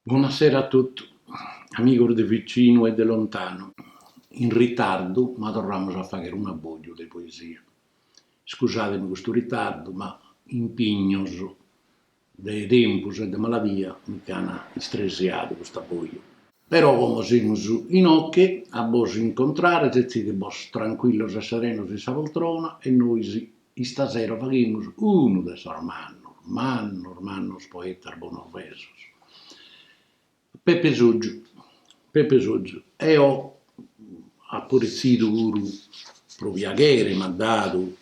Buonasera a tutti, amici di vicino e di lontano. In ritardo, ma torniamo a fare un abboggio di poesia. Scusatemi questo ritardo, ma impegnos dei tempus e de malavia mi cana stressiato questo abboggio. Però come siamo in occhi, a vos incontrare, siete vos tranquillos e serenos in sa poltrona e noi stasera facciamo uno dei mannos poetas bonorvesos. Pepe Soggiu, Pepe Soggiu, e ho appurizzito pure pro Viaghere, mi ha dato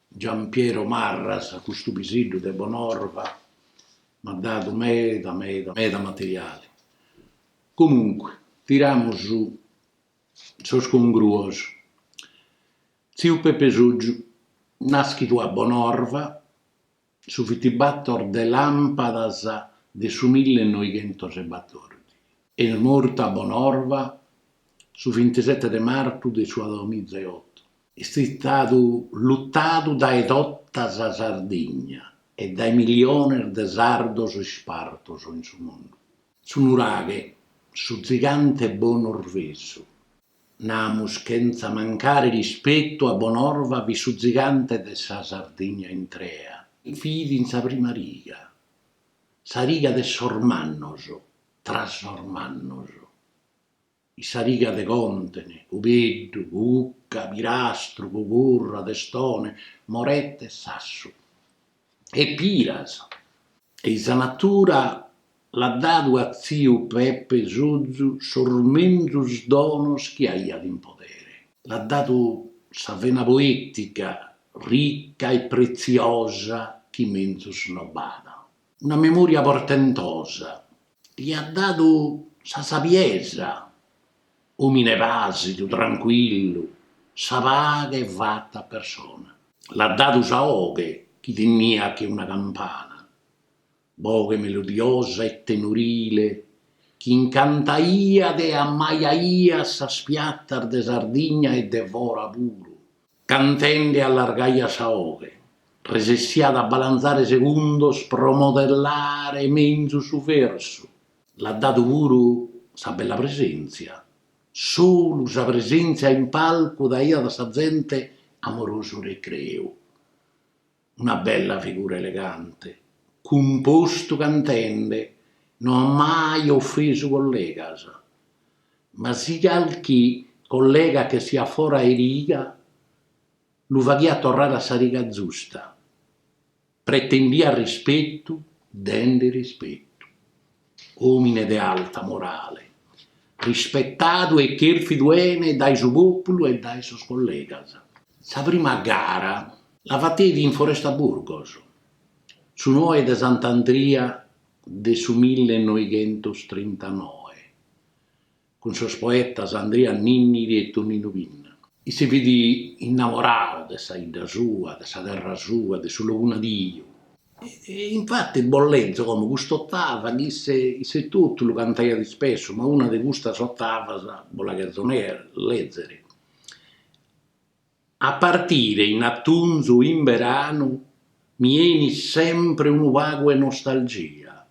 Giampiero Marras, questo pisillo di Bonorva, mi ha dato meda materiale. Comunque, tiriamo su, sono scongruoso. Zio Pepe Soggiu, nascido a Bonorva, su fitibattor de lampadas de su 1914 e morto a Bonorva su 27 di marzo del suo 2008. È stato lottato dai dottas a Sardegna e dai milioni di sardos spartos in su mondo. Su nuraghe, su gigante bonorveso, namus senza mancare rispetto a Bonorva vi su gigante de sa Sardegna in trea. I figli in sa prima riga, sa riga de Sormannoso, tra Sormannoso. I sa riga de Contene, Ubeddu, Ucca, Pirastru, Cucurra, Testone, Morette e Sasso. E Piras. E sa natura l'ha dato a zio Pepe Soggiu sormentus donos che aia in potere. L'ha dato sa vena poetica, ricca e preziosa, chi menzu snobata. Una memoria portentosa. Gli ha dato sa sapienza, umine vasido, tranquillo, sa vaga e vatta persona. L'ha dato sa oche, chi tenia che una campana, voce melodiosa e tenurile, chi incantaia de ammaiaia sa spiattar de Sardigna e de vora puro. Cantende allargaia sa oche, resessiata a balanzare segundos pro modellare menzu su verso. L'ha dato pure sa bella presenza, solo sa presenza in palco da ia da sa gente amoroso recreo. Una bella figura elegante, composto cantende, non ha mai offeso collegas, ma si qualche collega che sia fora e riga, lo faccia tornare a sa riga giusta, pretendia rispetto, dende rispetto, uomine de alta morale, rispettato e cherfiduene dai suo popolo e dai suoi collegas. Sa prima gara la fatevi in Foresta Burgos, su noi de Sant'Andria de su 1939, con sos poetas Andrea Ninniri e Tonino Pinna. E si vidi innamorato de sa ida sua, de sa terra sua, de su laguna Dio. E infatti Bollenzo, come quest'ottava, disse tutto lo cantaia di spesso, ma una di queste ottava, la canzone leggere. A partire in autunno in verano mi viene sempre un vago e nostalgia.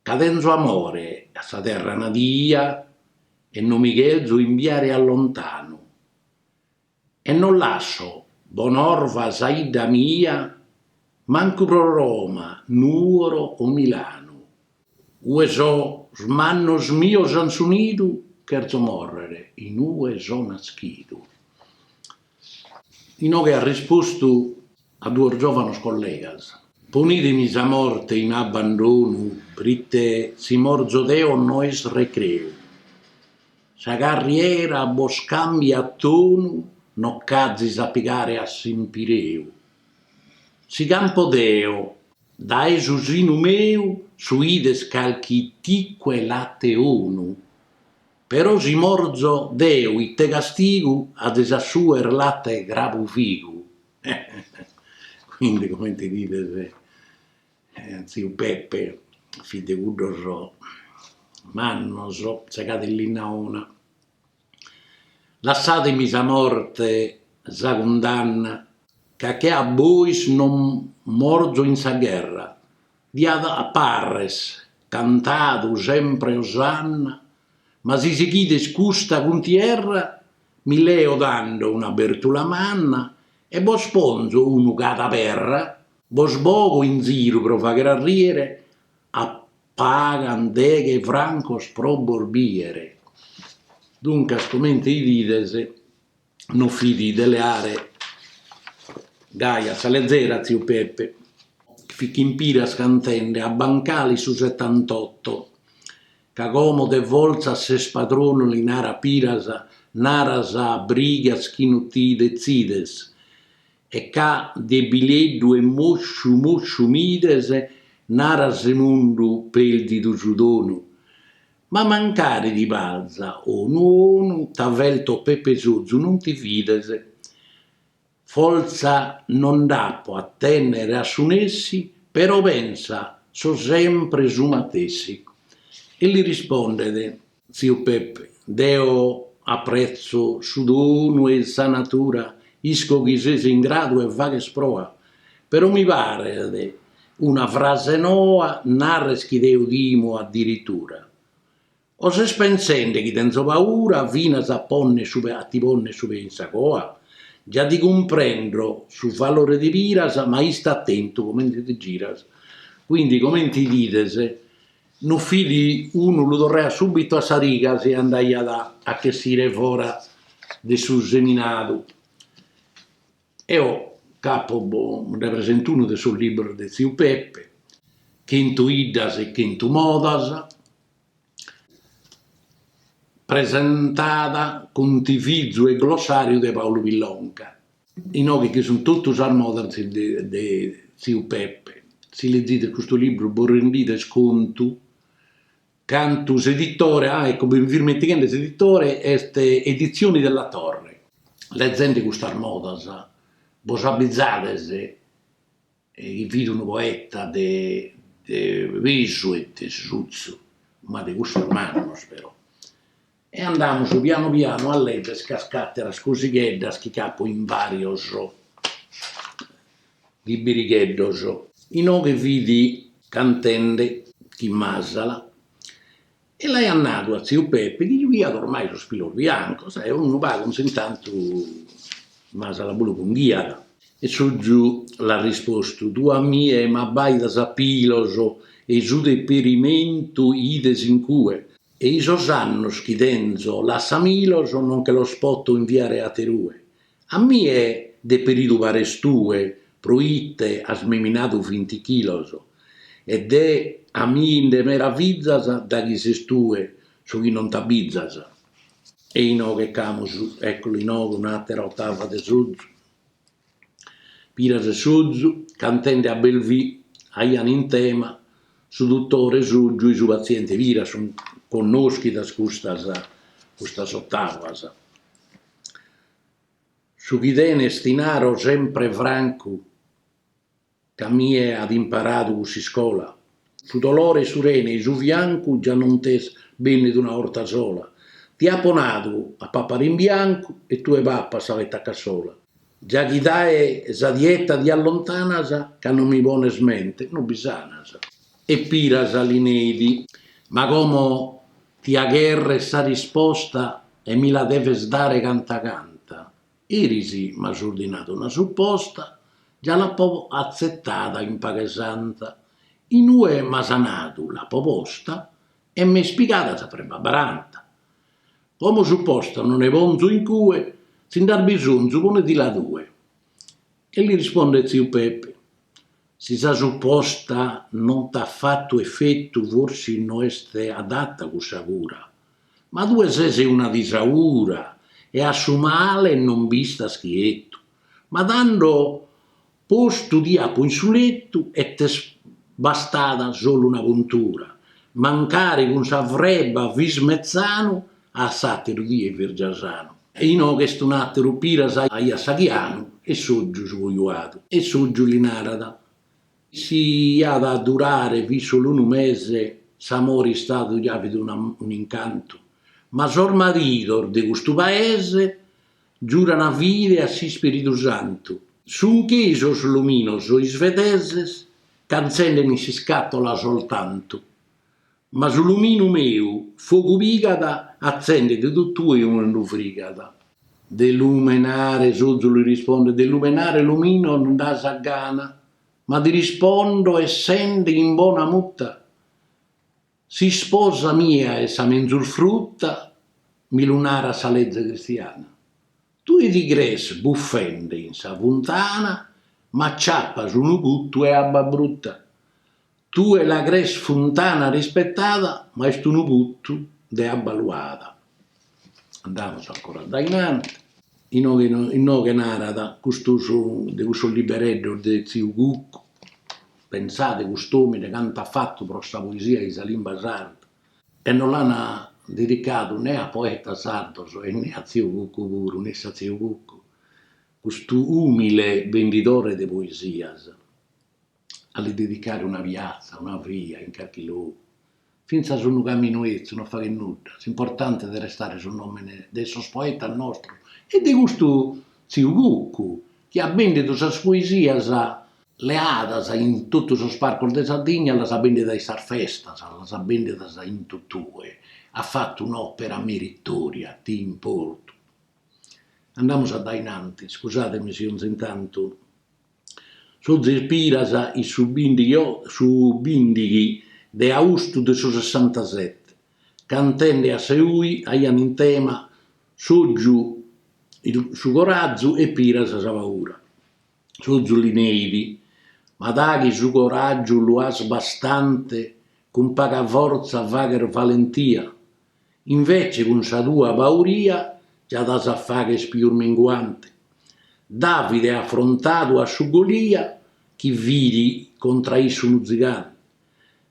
Cadenzo amore a sa terra natia e non mi cherzo inviare a lontano. E non lascio Bonorva saida mia, manco pro Roma, Nuoro o Milano. Ue so smannos mios ansunidu, cherzo morrere, in ue so naschidu. Inoche ha risposto a due giovani collegas. Ponitemi sa morte in abbandono, britte si morzo deo no es recreo. Sa carriera vos cambia a tono, no cazzi sa piegare a simpireu. Si campo deo, da esusinu meu, su ides calchi ticque latte onu, però si morzo deo itte castigo a desassuer latte gravu figu. Quindi, come ti dite, zio Peppe, figlio Guddoso, mannos, segate l'innaona. Lasciatemi sa morte, sa condanna, che a bois non morzo in sa guerra, dia a parres, cantato sempre Osanna, ma si chiede scusta con tierra, mi leo dando una bertula manna, e bo sponso uno cata perra, bo sboco in giro per fare carriere, a pagan deghe francos pro borbiere. Dunque, scommente i ditese, non fidi delle aree, Gaia, sale zera, zio Peppe, Ficchimpira scantende, a bancali su 78, ca como de volza se spadrono li nara pirasa, narasa brigas chinutide zides, e ca de bileddu e mosciu midese, narase mundu peldi du giudonu. Ma mancare di balza, onu, t'avvelto Peppe Zuzzu, non ti fidese. Forza non dappo attennere a sunessi, però pensa, so sempre su matessi. E gli risponde, zio Peppe, Deo apprezzo su dono e sa natura, isco chi sei in grado e va che sproa. Però mi pare una frase noa, narres chi Deo dimo addirittura. O se spensende chi tenzo paura, fino a ti ponne su pensa coa. Già ti comprendo su valore di piras, ma sta attento come ti giras. Quindi, come ti ditese, non fidi uno lo torrea subito a Sariga se andai a che si revora del suo seminato. E ho capo rappresento uno del suo libro di zio Peppe, Cento Idas e Cento Modas, presentata con tifizzo e glossario di Paolo Villonca. I nomi che sono tutti armodati di zio Peppe. Si leggete questo libro, borrendite sconto, cantus editore, ecco, ben firmeticamente editore, este edizioni della Torre. Leggende questa armodas, vos abbizzades, i video un poeta de Vesuet, Suzzo, ma di questo hermano, spero. E andiamo piano piano a leggere cascatte la scosighedda che capo in varios liberigheddos. In ove vidi cantende chi masala e lei è andato a zio Peppe che gli via ormai lo spillo bianco, sai, uno va con intanto masala bulu con ghiada. E su giù l'ha risposto, tu a mie ma vai da sapiloso e giù de perimento ides in cue. E i sosannos chi denzo la samiloso non che lo spotto inviare a terue. A mie de peridu parestue, proitte a smeminato 20 chiloso, ed è a mie in de meravizzasa da chi se stue, su chi non t'abizzasa. E i no che camus, eccolo i no un'altra ottava de suzzu. Pira de suzzu, cantende a Belvì, aian in tema, su dottore suggiu e su paziente vira, son conoschi da questa ottavas. Su chi tene stinaro sempre franco, che mie ad imparato così scola, su dolore su rene, su fianco già non tes bene d'una orta sola, ti ha ponato a papà in bianco e tu e papà savetta a cassola. Già chi dai sa dieta di allontanasa, che non mi pone smente, non bisanasa. E piras all'inedi, ma come ti agherre sa risposta e mi la deves dare canta canta. Irisi m'ha ordinato una supposta, già la po' azzettata in paga santa. In ue m'ha sanato la proposta e m'è spiegata saprebbe baranta. Come supposta non è bonzo in cue, sin dar bisogno poneti la due. E gli risponde zio Peppe, si sa supposta non t'ha fatto effetto, forse non è adatta questa cura. Ma tu sei una disaura e a su male non vista schietto. Ma dando posto di apo in suletto e te bastata solo una puntura. Mancare con s'avrebbe vismezzano a satiro di e vergiasano. E ino che sto un attero pira sai a Saghiano e soggiu svogliato e soggiu li narada. Si ha da durare, vi solo un mese, s'amore stato già vedo un incanto. Ma sor marito di questo paese giura una vita a si Spirito Santo. Sun chesos luminoso i svedeses, canzene mi si scattola soltanto. ma sul lumino meu, fuoco picata, accendete tutto e una non frigata. Deluminare, Suzu gli risponde, deluminare lumino non da sagana, ma ti rispondo e senti in buona mutta. Si sposa mia e sa menzur frutta, mi lunara sa legge cristiana. Tu i digres buffende in sa fontana, ma ciappa su un gutto e abba brutta. Tu e la gres fontana rispettata, ma è un gutto de abba luata. Andiamo ancora da innanzi. In no che narada, questo libereddo de zio Cucco. Pensate, quest'uomo quanto ha fatto per questa poesia di Salim sarda e non l'hanno dedicato né a poeta sardo né a zio Cucco pure, né a zio Cucco. Questo umile venditore di poesia a gli dedicare una piazza, una via in Carchilò. Finza su un camminuetto, non fa che nulla. L'importante è restare sul nome del suo poeta nostro e di questo zio Cucco, che ha venduto le sue poesie le ha in tutto il sparco di Sardegna, le ha vendute a festa, le ha vendute in tutto. Ha fatto un'opera meritoria, ti importo. Andiamo a dare innanzi, scusatemi se non intanto. Sono ispirata i subindighi de Augusto del 67, cantende a Seui, aian in tema Soggiu su coraggio e Pirasa sa paura. Soggiu lineidi, ma daghi su coraggio lo has bastante, con paga forza vager valentia, invece con sa tua pauria già da sa fare spiur minguante. Davide ha affrontato a su Golia, chi vidi contraissu un gigante,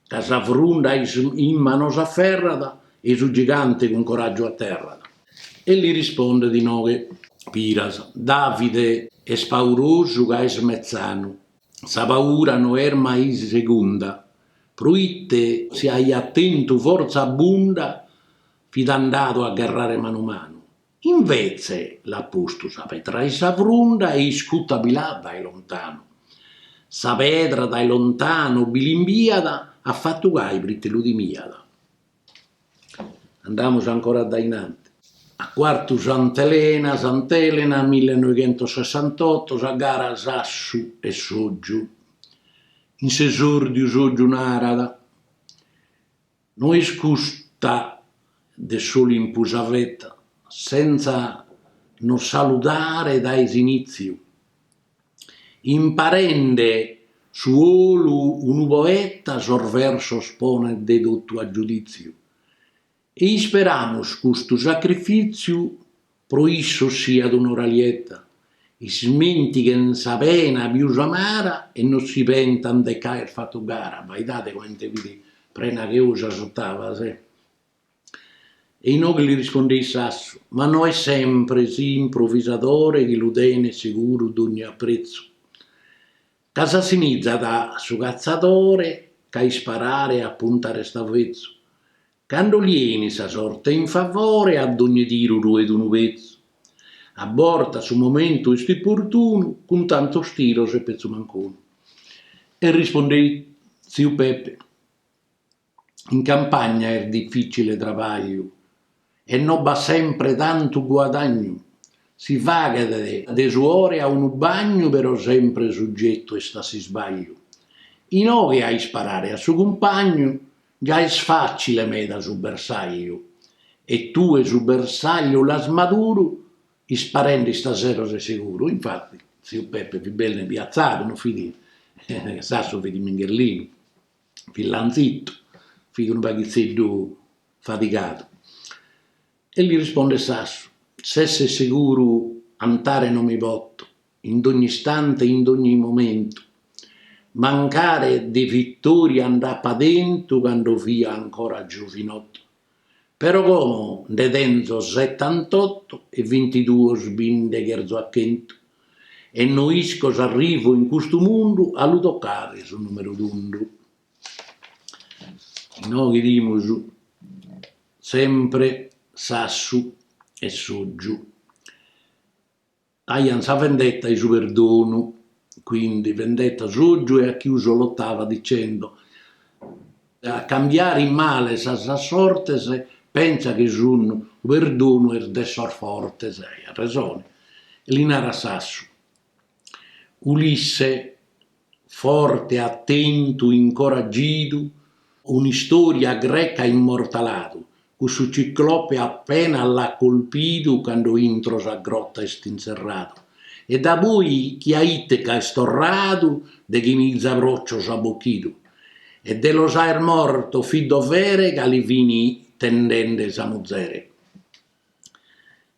che s'affronta in mano s'afferrata e su gigante con coraggio a terra. E gli risponde di nuovo Piras, Davide è spauroso che è smezzano, sa paura non è mai seconda, proitte se hai attento forza abbonda, fidandato a agarrare mano a mano. Invece l'ha posto sa petra e sa fronda e scutta bilà dai lontano. Sa pedra dai lontano bilimbiada ha fatto gaibrit l'udimiada. Andiamo ancora da innanzi. A quarto Sant'Elena 1968, sa gara Sassu e Soggiu. In sesordio Soggiu narada. Noi scusta de solo in pusavetta, senza non salutare dai inizi. Imparende su olu un poeta sorverso spone dedotto a giudizio. E speramus questo sacrificio pro isso sia d'un'ora lieta. I smenti che non sapena più amara e non si pentan de caer fatto gara. Vai date quante vidi prena che usa sottava, se. E inoltre gli rispondei Sasso, ma non è sempre sì improvvisatore che l'udene sicuro d'ogni apprezzo. Casa sinizza da su cazzatore, che sparare e appuntare stavezzo. Quando vieni sa sorte in favore, ad ogni tiro ed un pezzo. Aborta su momento esti opportuno, con tanto stiro se pezzo mancuno. E rispondei, zio Peppe, in campagna è difficile travaglio, e non va sempre tanto guadagno. Si vaga de suore a un bagno, però sempre soggetto e sta si sbaglio. I noi a sparare a suo compagno, già è facile meta su bersaglio, e tu e su bersaglio la smaduro, sparendo stasera sei sicuro. Infatti, zio Peppe più bello piazzato, non fidi, Sasso vedi Mingherlino, Fillanzitto, fidi un paghizzetto faticato. E gli risponde Sasso, se sei sicuro andare non mi botto, in ogni istante, in ogni momento, mancare di vittoria andrà pa dentro quando via ancora giovinotto. Però come de dentro 78 e 22 sbinde cherzo a chento, e noi cosa arrivo in questo mondo a lo toccare sul numero d'uno. Noi diciamo sempre Sassu e Soggiu. Aian sa vendetta e su perdono, quindi vendetta Soggiu e ha chiuso l'ottava dicendo A cambiare in male sa sorte se pensa che un perdono è dessor forte, sei, ha ragione. Linara Sassu. Ulisse, forte, attento, incoraggito, un'istoria greca immortalato, questo ciclope appena l'ha colpito quando intro sa grotta estinserrato. E da poi chi ha Itteca è storrato, de chi mi zavroccio sa bocchito. E dello saer morto fido vere che li vini tendende sa muzzere.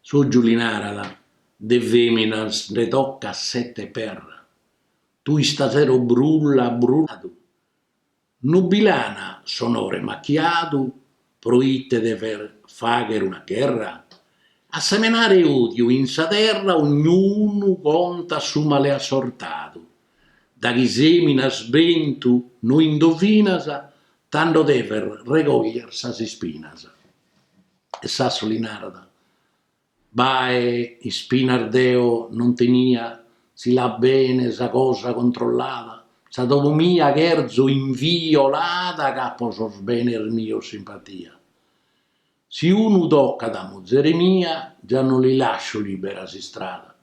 Su Giulinarala, de feminas ne tocca sette per. Tu stasera brulla, brullato. Nubilana, sonore macchiato, proitte de ver fagere una guerra. A semenare odio in sa terra ognuno conta su male assortato. Da chi semina sventu non indovinasa, tanto dever regogliersa si spinasa. E Sassoli narda. Bae, Spinardeo non tenia, si la bene sa cosa controllata, sa mia cherzo inviolata capo sos bene mio simpatia. Se uno tocca da muzzere mia, già non li lascio libera si strada.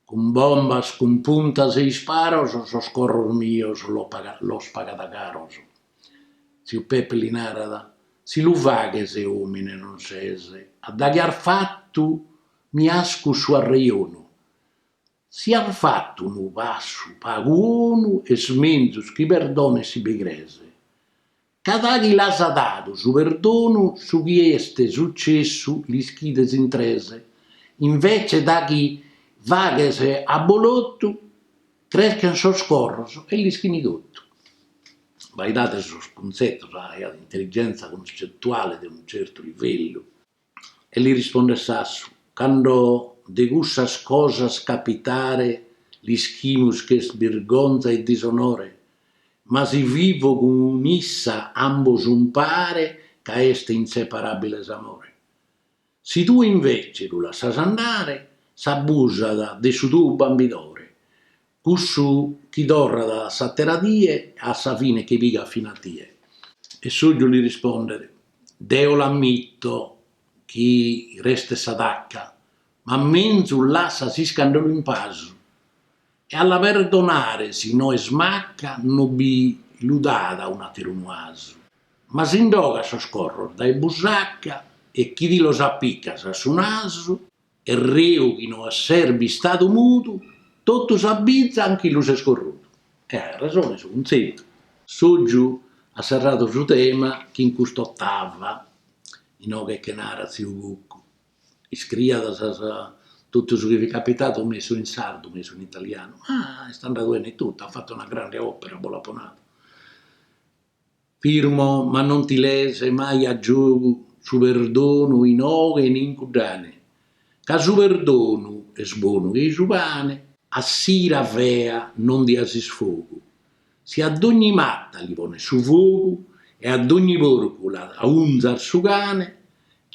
Con bombas, con puntas e sparos, sos corros mios lo spagata caros. Si Peppe li narada, si lu fa che se umine non sese, a da che har fatto mi asco su arreiono. Si har fatto un passo paguono e smenzus chi perdone si begrese. Cada chi l'ha dato su perdono su chi este successo li schides intrese. Invece da chi va che se a bolotto crescano sos corros e li schini tutto. Vai date sos concetti, l'intelligenza concettuale di un certo livello. E gli risponde Sassu, quando de queste cose capitare, gli schimus che svergonza e disonore, ma si vivo con un'issa ambos un pare, ca este inseparabile amore. Se tu invece lo lascias andare, s'abusa de su tuo bambidore, cussu chi dorra da sa teradie a sa fine che viga fino a tie. E Suggio gli risponde, Deo l'ammitto, chi resta s'adacca, ma menzu lassa si scandalo in paso, e alla perdonare si no smacca non bi ludada una terunuaso. Ma si indoga so scorro dai busacca e chi di lo s'appicca sa su naso e reu chi no asserbi stato muto, tutto s'abbizza anche lo si scorruto. E ha ragione su un setto. Soggiù ha serrato su tema che in custottava in oghe che narra zio Bucco. Iscriata sa tutto ciò che vi è capitato messo in sardo, messo in italiano. Ah, è stato bene tutto, ha fatto una grande opera, Bolaponato. Firmo, ma non ti lese mai a gioco su perdono in oghe e in cudane. Ca su perdono è sbuono che su pane, a sira vea non di asi sfogo. Se ad ogni matta li pone su fuoco e ad ogni porcula a unzar su cane,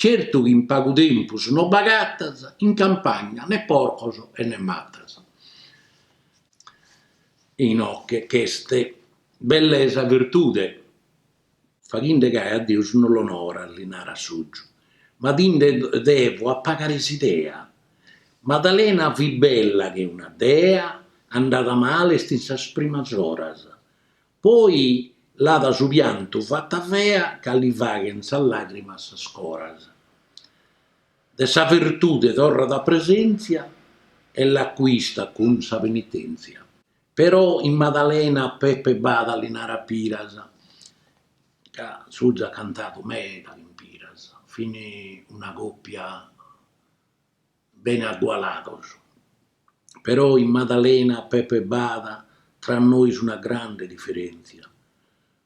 certo che in poco tempo sono bagattas, in campagna né porcos e né mattas. In ocche queste bellezza virtude, facinde che a Dio non l'onora allinare a suggio, ma dinde devo a pagare idea. Maddalena vi bella che una dea, andata male stinsa prima oras. Poi l'ha da su pianto fatta fea che li vaghen sa lacrima sa scoras. De sa virtude torra da presenza e l'acquista con sa penitenzia. Però in Maddalena Peppe Bada linara Piras, che su già cantato meta in Piras, fine una coppia ben aggualatos. Però in Maddalena Peppe Bada tra noi una grande differenza.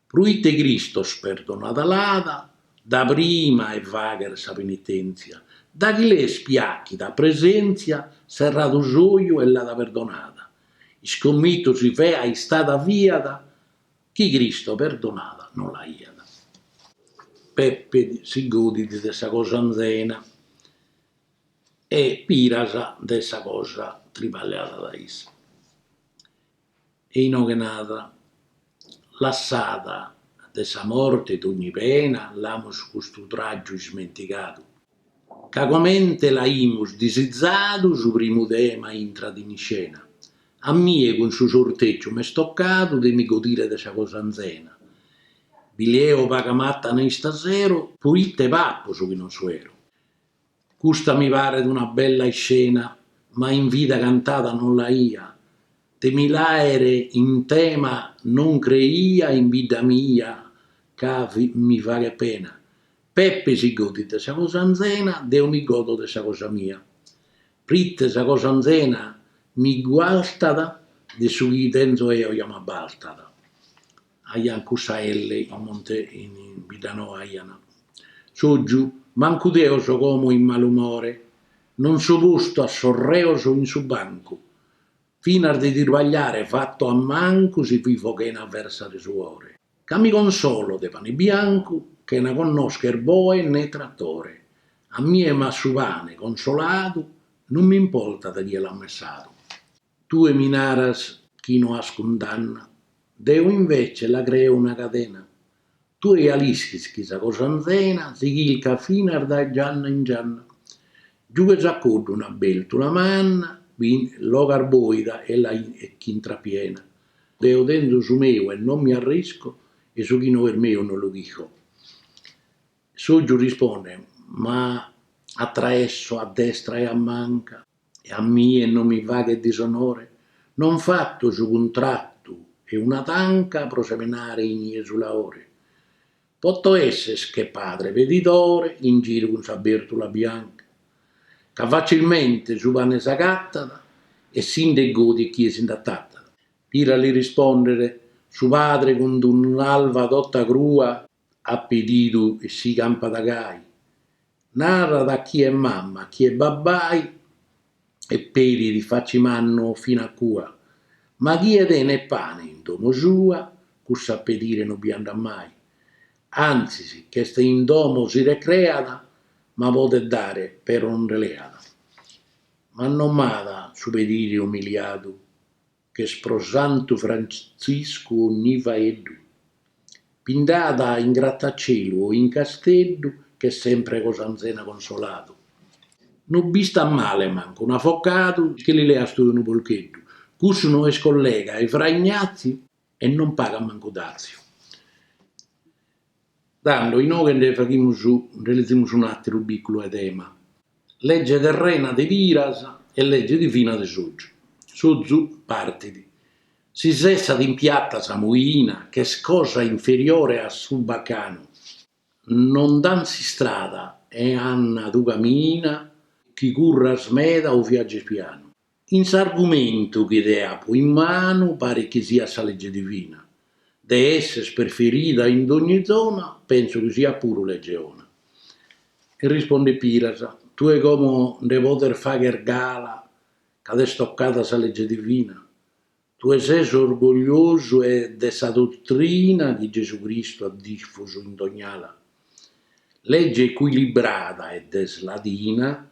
Pruite Cristos perdonata l'ada, da prima e vager sa penitenzia, da chi le spiacchi da presenza, serrato gioio e l'ada perdonata. Scommitto si fea è stata viata, chi Cristo perdonata non la iada. Peppe si godi di questa cosa anzena e Pirasa di questa cosa tripagliata da essa. E in oghe nata, lassata dessa morte d'ogni pena, l'amus custu tragiu smenticatu. Ca comente l'aimus disizzatu, su primu tema intrat in scena. A mie con su sorteggiu m'è stoccatu de mi godire de sa cosa anzena. Bileo pagamatta nei stasero, puitte pappo su chi non suero. Custa mi pare d'una bella scena, ma in vita cantata non la ia. De milaere in tema non creia in vita mia, ca mi fa che pena. Peppe si godi de sa cosa anzena, deo mi godo de sa cosa mia. Pritte sa cosa anzena mi guastata, de su chi tenzo eo chiama baltata. Aian cussa elle in monte in Vidano aiana. Soggiu, mancu deo so como in malumore, non so posto a sorreo so in su banco. Fino di tirvagliare fatto a manco si vivo che in avversa di suore. Ca mi consolo de pane bianco, che ne conosco erboe né trattore. A mie ma su pane consolato, non mi importa da chi l'ha messato. Tu e minaras chi non ascondanna, Deo invece la crea una catena. Tu e alischi chisa cosa anzena, si chilca fino da gianna in gianna. Giù che s'accorda una beltula manna, lo carboida e la chi intrapiena. Deo dentro su meo e non mi arrisco, e su chi non è meo non lo dico. Soggiu risponde, ma attraesso a destra e a manca, e a mie non mi va che disonore, non fatto su contratto e una tanca prosemenare in sulla ore. Potto essere che padre veditore in giro con sa bertula bianca, che facilmente su pane s'agattata e sin de godi chi si indattata. Pira li rispondere, su padre con un'alva dotta crua, appetito e si campa da gai. Narra da chi è mamma, chi è babbai, e peri di faccimanno fino a cua. Ma chi è ne pane in domo sua, cussa appetire non vi andrà mai. Anzi, che sta in domo si recreata, ma pote dare per non releata. Ma non m'ada su pedire umiliato, che sprosanto Francisco ogni faeddu. Pindata in grattacielo o in castello, che sempre cosa anzena consolato. Non vista male manco un avvocato che li lea studio un polchetto. Cussu non è collega ai fra Ignazio e non paga manco dazio. Dando in noi ne realizziamo un altro piccolo tema. Legge terrena di Piras e legge divina di Soggiu. Soggiu partiti. Si cessa in piatta Samuina, che è cosa inferiore a Subaccano. Non dansi strada e Anna tu cammina, chi curra smeda o viaggia piano. In s'argomento che idea pu in mano pare che sia sa legge divina. De essere preferita in ogni zona, penso che sia pure leggeona. E risponde Pirasa, tu è come de poter fare gala, che è stoccata sa legge divina. Tu sei orgoglioso e dessa dottrina di Gesù Cristo ha diffuso in ognala. Legge equilibrata e deslatina,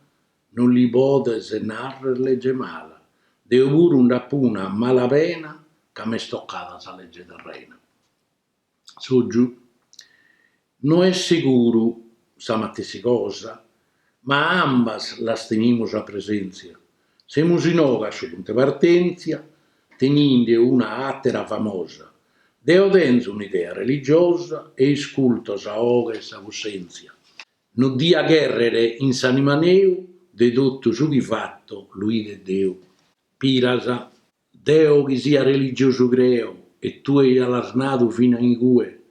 non li pote se narre legge mala. Deo pure un rapuna malapena, che m'è stoccata sa legge terrena. Soggiù, non è sicuro sa mattesi cosa, ma ambas las tenimus a presenza. Semus in oga su punte partenzia, tenendo una attera famosa. Deo tenzo un'idea religiosa e isculto sa oga e sa coscienza. Non dia guerrere in s'animaneu, de tutto su chi fatto, lui de Deo. Pirasa, Deo chi sia religioso creo, e tu hai alasnato fino in cue.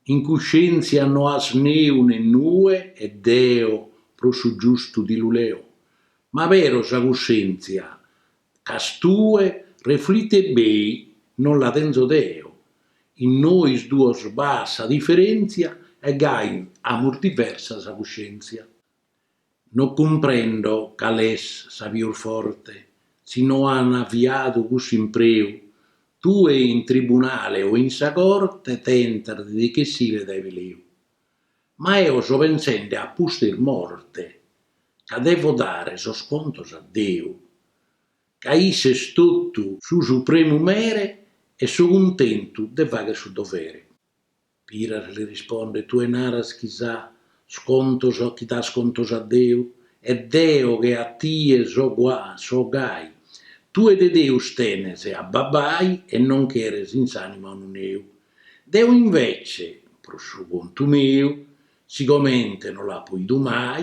In coscienza no has neu né nue, e Deo pro su giusto di luleo. Ma vero sa coscienza, castue reflitte bei, non la tenzo Deo. In noi due bassa differenza e gai amor diversa sa coscienza. Non comprendo calès sa più forte, si non han avviato così impreu. Tu e in tribunale o in sa corte tentar di che si le deve leu. Ma io so pensando a puster morte, che devo dare so sconto a Deo, che isse tutto su supremo mere e so contento de fare su dovere. Piras le risponde, tu naras chissà, scontos chi dà scontos a Deu, è Deo che a tie so gai. Tu e de Deus tenes a babai e non cheres insanima un eu. Deu invece, pro su conto meu, siccome non l'ha poido mai,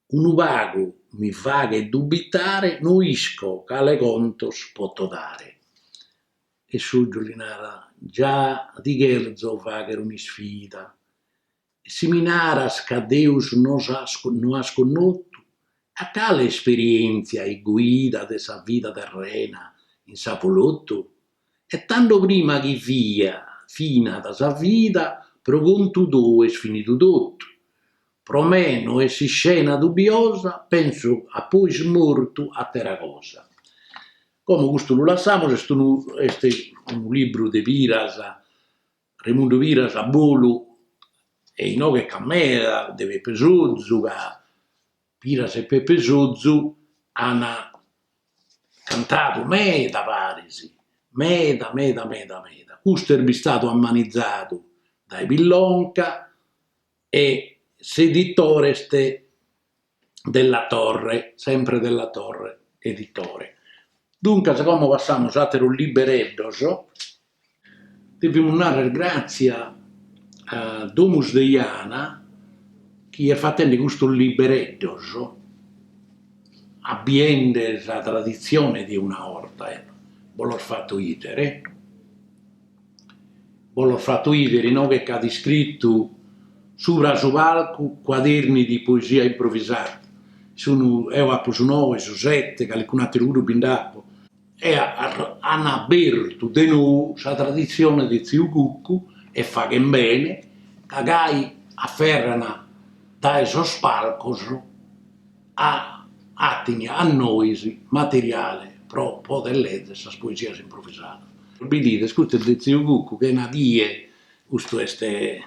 un vago mi fa che dubitare, non isco che alle contos poto dare. E su Giulinara, già di Gerzo fa che era una sfida. E se minaras che Deus non ha sconosciuto, a quale esperienza e guida dessa vita terrena in sapolotto? E tanto prima che via, fina da sa vita, pro conto due finito tutto. Pro me non è si scena dubbiosa, penso a poi smorto a terra cosa. Come questo lo lasciamo, è un libro di Piras, Raimundo Piras, a Bolu, e in che Cammera, di Pepe Sozzu, che Piras e Pepe Sozzu hanno cantato meda parisi, meda. Questo è stato ammanizzato dai Pillonca e s'editore della Torre, sempre della Torre editore. Dunque, siccome passiamo a un libereddo, dobbiamo dare grazie a Domus Deiana che è facendo questo libereddo, abbiende la tradizione di una orta. Ve l'ho fatto idere. L'ho fatto idere, no? Che ha scritto sopra su palco quaderni di poesia improvvisata. Io ho su 9, su 7, che alcuni altri gruppi in dopo. E hanno aperto di nuovo la tradizione di Zio Cuccu e fa che bene, che afferrano dai suoi spalcos a noi materiale per poter leggere queste poesie improvvisate. Vedete, questo è di Zio Cuccu che è una die, questo è che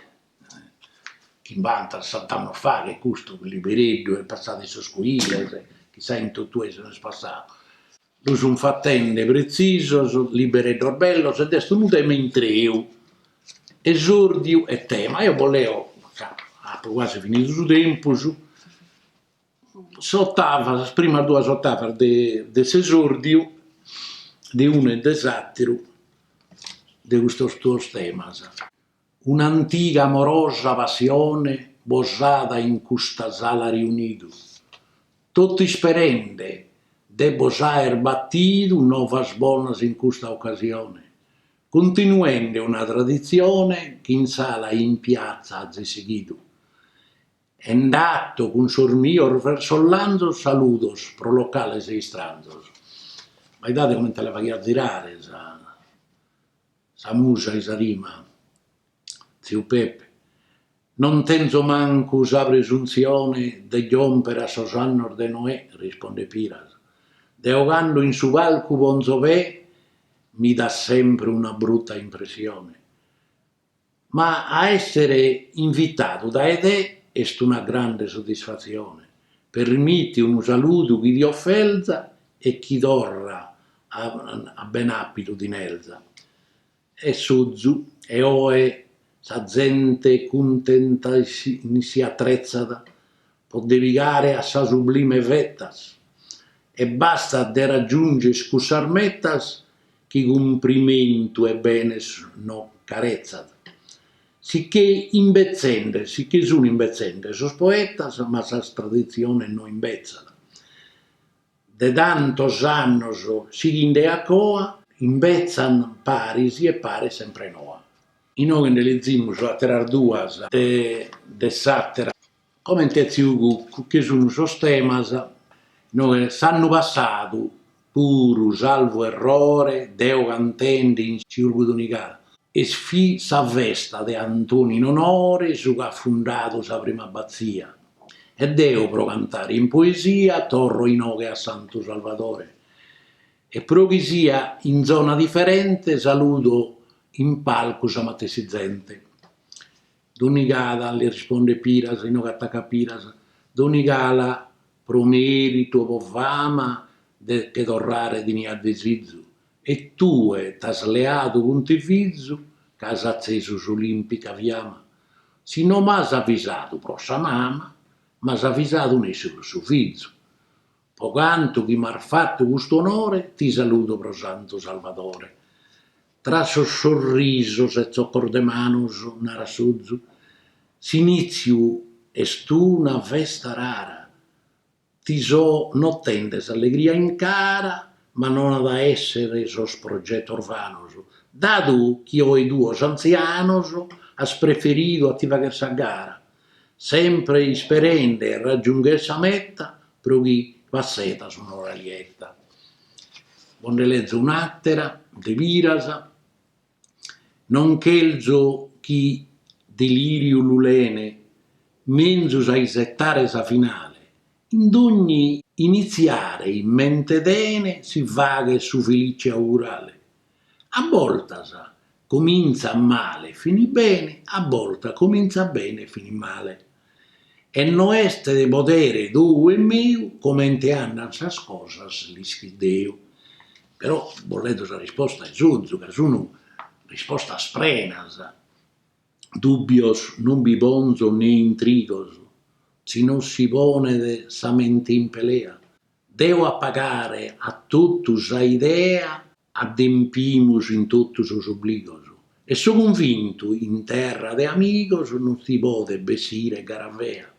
inventa 60 anni fa, che questo libereddo è passato in soscuire, chissà in tutto questo è passato. Lui sono fattende preciso, libereddo bello, se adesso non tema in treu, esordio e tema. Io volevo, quasi finito il tempo, sottava, prima due sottava dell'esordio, di uno e del satiro, di questo tema. Un'antica amorosa passione posata in questa sala riunito, tutti sperende de posare battido novas bonas in questa occasione, continuando una tradizione che in sala e in piazza ha seguito. È andato con sormio versolando saludos pro locales e stranzos. Ma guardate come te la fai a girare, sa musa e sa rima. Zio Peppe, non tenzo manco sa presunzione de giompere a sos annos de Noè, risponde Piras. Deogando in su palco Bonzové mi dà sempre una brutta impressione. Ma a essere invitato da Ede è una grande soddisfazione. Permiti un saluto chi ti offelza e chi dorra a ben appido di Nelza. E Suzzu, e oe sa gente contenta si attrezzata, può devigare a sa sublime vettas, e basta de raggiungere scusarmettas che complimento e bene no carezzata. Sicché sono imbezzende, sos poetas, ma sa tradizione non imbezzata. De tantos annos si a coa, imbezzan parisi e pare sempre noa. E noi ne leggiamo a terar duas de satira, come in Zio che sono sos temas, noi s'hanno passato, puru salvo errore, Deo cantendi in circo d'unicà. E sfi sa festa de Antoni in onore su che ha fondato sa prima abbazia. E Deo pro cantare in poesia torro in oghe a Santo Salvatore. E pro chi sia in zona differente saluto in palco sa matessi gente. Donicada le risponde Piras, in oghe attacca Piras, Donicala pro merito po fama che torrare di nia desizu. E tu t'has leato con te fizzu casa acceso sull'impica fiamma, se non m'has avvisato pro sa mamma, m'has avvisato nessi pro suo figlio. Po canto chi m'ha fatto questo onore, ti saluto pro Santo Salvatore. Tra sorriso e zoccor de manos, nara suzzu, s'inizio est una festa rara. Ti so non tendes allegria in cara, ma non ha da essere sos progetto orfanos. Dato che ho i due anzianos, has preferito a ti fare questa gara, sempre sperende raggiungere essa meta, pro chi passeta su un'oralietta. Onde leggo un'attera, de virasa, non chelzo chi delirio lulene, menzus a isettare sa finale. In ogni iniziare in mente dene si vaga su felice augurale. A voltas comincia male, finì bene, a volta comincia bene, finì male. E non est de potere tu e mio, come te hanno sas cosas li schideu. Però, volete la risposta è giusto, che sono risposte sprenas. Dubbios non vi ponzo né intrigos, si non si pone de sa mente in pelea. Devo appagare a tuttos a idea, adempimus in tuttos os obligos. E so convinto, in terra de amigos non si pode besire garavea.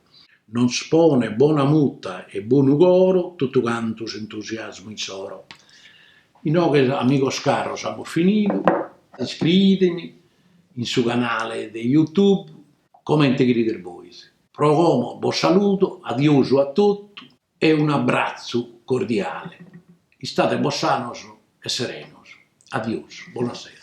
Non spone buona mutta e buono coro, tutto canto entusiasmo in soro. Inoltre, amigos caros, abbiamo finito. Iscrivetemi in suo canale di YouTube, commenti Grider Boys. Pro como, vi saluto, addio a tutti e un abbraccio cordiale. State sanos e serenos. Addio, buonasera.